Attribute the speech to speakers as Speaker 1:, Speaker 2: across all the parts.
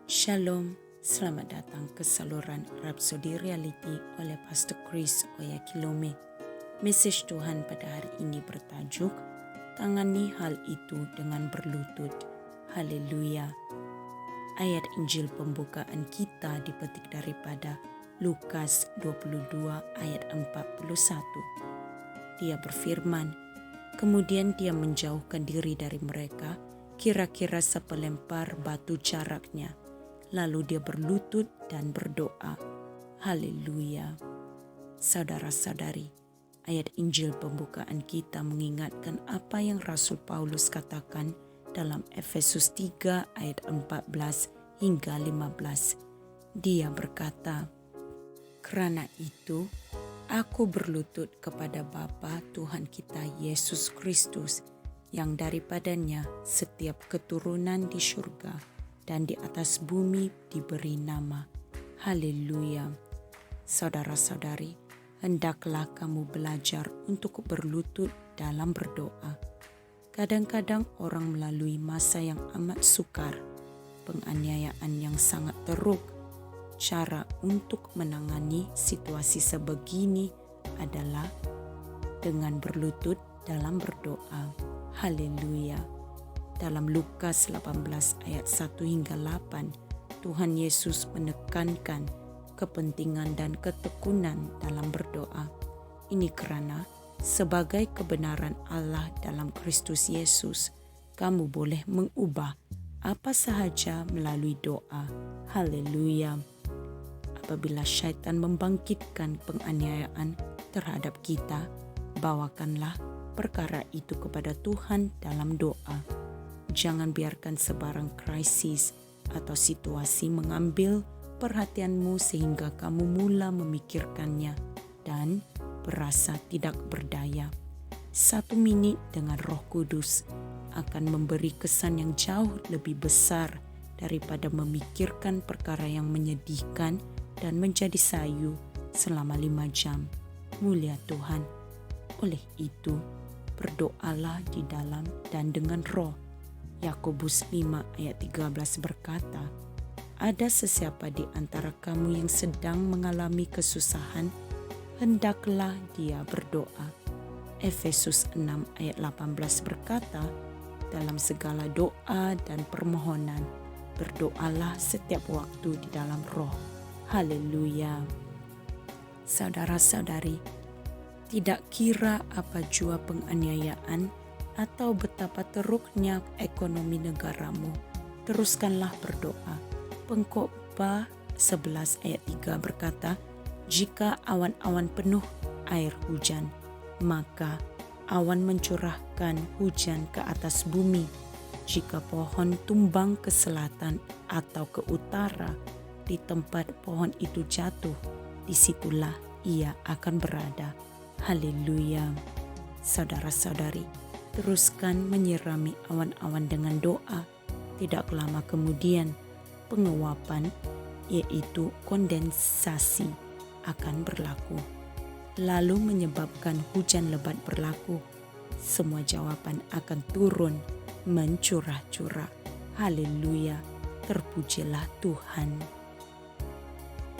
Speaker 1: Shalom, selamat datang ke saluran Rhapsody Reality oleh Pastor Chris Oyakilome. Message Tuhan pada hari ini bertajuk, Tangani hal itu dengan berlutut. Haleluya. Ayat Injil pembukaan kita dipetik daripada Lukas 22 ayat 41. Dia berfirman, kemudian dia menjauhkan diri dari mereka, kira-kira sepelempar batu jaraknya. Lalu dia berlutut dan berdoa. Haleluya. Saudara-saudari, ayat Injil pembukaan kita mengingatkan apa yang Rasul Paulus katakan dalam Efesus 3 ayat 14 hingga 15. Dia berkata, "Karena itu, aku berlutut kepada Bapa Tuhan kita Yesus Kristus, yang daripadanya setiap keturunan di surga dan di atas bumi diberi nama." Haleluya. Saudara-saudari, hendaklah kamu belajar untuk berlutut dalam berdoa. Kadang-kadang orang melalui masa yang amat sukar, penganiayaan yang sangat teruk. Cara untuk menangani situasi sebegini adalah dengan berlutut dalam berdoa. Haleluya. Dalam Lukas 18 ayat 1 hingga 8, Tuhan Yesus menekankan kepentingan dan ketekunan dalam berdoa. Ini karena sebagai kebenaran Allah dalam Kristus Yesus, kamu boleh mengubah apa sahaja melalui doa. Haleluya. Apabila syaitan membangkitkan penganiayaan terhadap kita, bawakanlah perkara itu kepada Tuhan dalam doa. Jangan biarkan sebarang krisis atau situasi mengambil perhatianmu sehingga kamu mula memikirkannya dan berasa tidak berdaya. 1 menit dengan Roh Kudus akan memberi kesan yang jauh lebih besar daripada memikirkan perkara yang menyedihkan dan menjadi sayu selama 5 jam. Mulia Tuhan. Oleh itu, berdoalah di dalam dan dengan roh. Yakobus 5 ayat 13 berkata, ada sesiapa di antara kamu yang sedang mengalami kesusahan, hendaklah dia berdoa. Efesus 6 ayat 18 berkata, dalam segala doa dan permohonan, berdoalah setiap waktu di dalam roh. Haleluya. Saudara-saudari, tidak kira apa jua penganiayaan atau betapa teruknya ekonomi negaramu, teruskanlah berdoa. Pengkhotbah 11 ayat 3 berkata, jika awan-awan penuh air hujan, maka awan mencurahkan hujan ke atas bumi. Jika pohon tumbang ke selatan atau ke utara, di tempat pohon itu jatuh, disitulah ia akan berada. Haleluya. Saudara-saudari, teruskan menyirami awan-awan dengan doa. Tidak lama kemudian, penguapan, yaitu kondensasi, akan berlaku. Lalu menyebabkan hujan lebat berlaku. Semua jawaban akan turun, mencurah-curah. Haleluya, terpujilah Tuhan.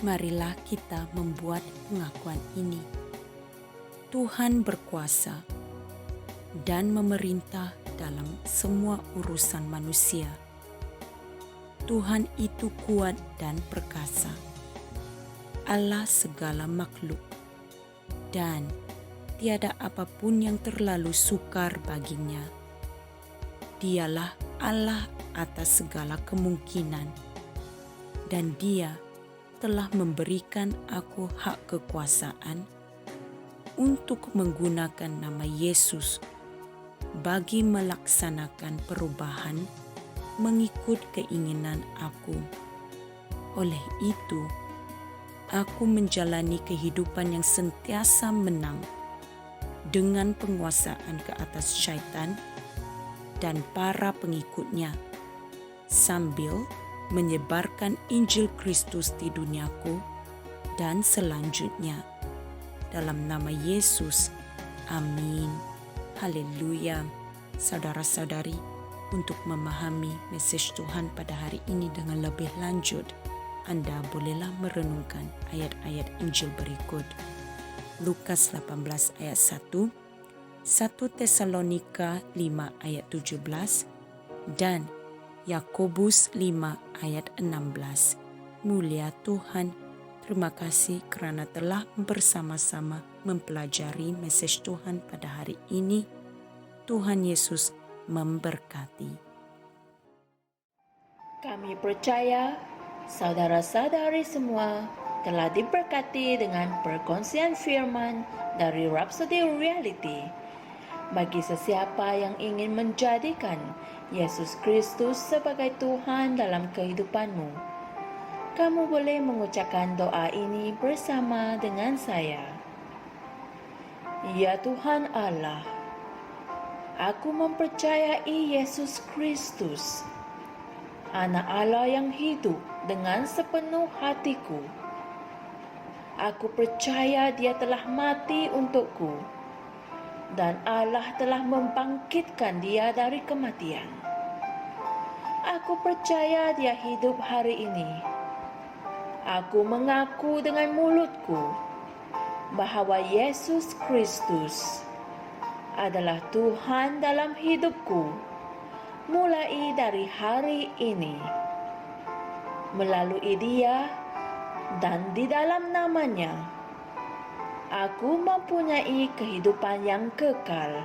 Speaker 1: Marilah kita membuat pengakuan ini. Tuhan berkuasa dan memerintah dalam semua urusan manusia. Tuhan itu kuat dan perkasa, Allah segala makhluk, dan tiada apapun yang terlalu sukar baginya. Dialah Allah atas segala kemungkinan, dan Dia telah memberikan aku hak kekuasaan untuk menggunakan nama Yesus bagi melaksanakan perubahan mengikut keinginan aku. Oleh itu, aku menjalani kehidupan yang sentiasa menang dengan penguasaan ke atas syaitan dan para pengikutnya, sambil menyebarkan Injil Kristus di duniaku dan selanjutnya. Dalam nama Yesus, amin. Haleluya. Saudara-saudari, Untuk memahami mesej Tuhan pada hari ini dengan lebih lanjut, Anda bolehlah merenungkan ayat-ayat Injil berikut. Lukas 18 ayat 1, 1 Tesalonika 5 ayat 17, dan Yakobus 5 ayat 16. Mulia Tuhan, terima kasih kerana telah bersama-sama mempelajari mesej Tuhan pada hari ini. Tuhan Yesus memberkati.
Speaker 2: Kami percaya saudara-saudari semua telah diberkati dengan perkongsian firman dari Rhapsody Reality. Bagi sesiapa yang ingin menjadikan Yesus Kristus sebagai Tuhan dalam kehidupanmu, kamu boleh mengucapkan doa ini bersama dengan saya. Ya Tuhan Allah, aku mempercayai Yesus Kristus, Anak Allah yang hidup dengan sepenuh hatiku. Aku percaya Dia telah mati untukku dan Allah telah membangkitkan Dia dari kematian. Aku percaya Dia hidup hari ini. Aku mengaku dengan mulutku bahawa Yesus Kristus adalah Tuhan dalam hidupku mulai dari hari ini. Melalui Dia dan di dalam nama-Nya, aku mempunyai kehidupan yang kekal.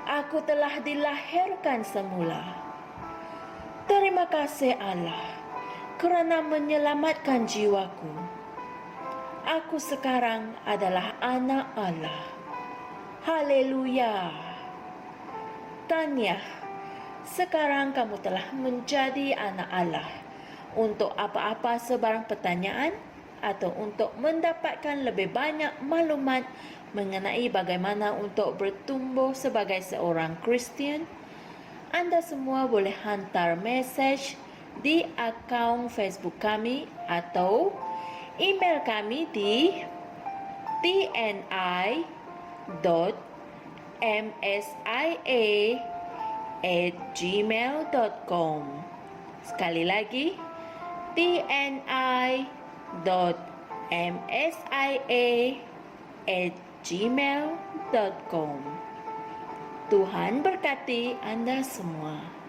Speaker 2: Aku telah dilahirkan semula. Terima kasih Allah kerana menyelamatkan jiwaku. Aku sekarang adalah anak Allah. Haleluya. Tanya, sekarang kamu telah menjadi anak Allah. Untuk apa-apa sebarang pertanyaan atau untuk mendapatkan lebih banyak maklumat mengenai bagaimana untuk bertumbuh sebagai seorang Kristian, Anda semua boleh hantar mesej di akaun Facebook kami atau email kami di tni.msia@gmail.com. Sekali lagi, tni.msia@gmail.com. Tuhan berkati Anda semua.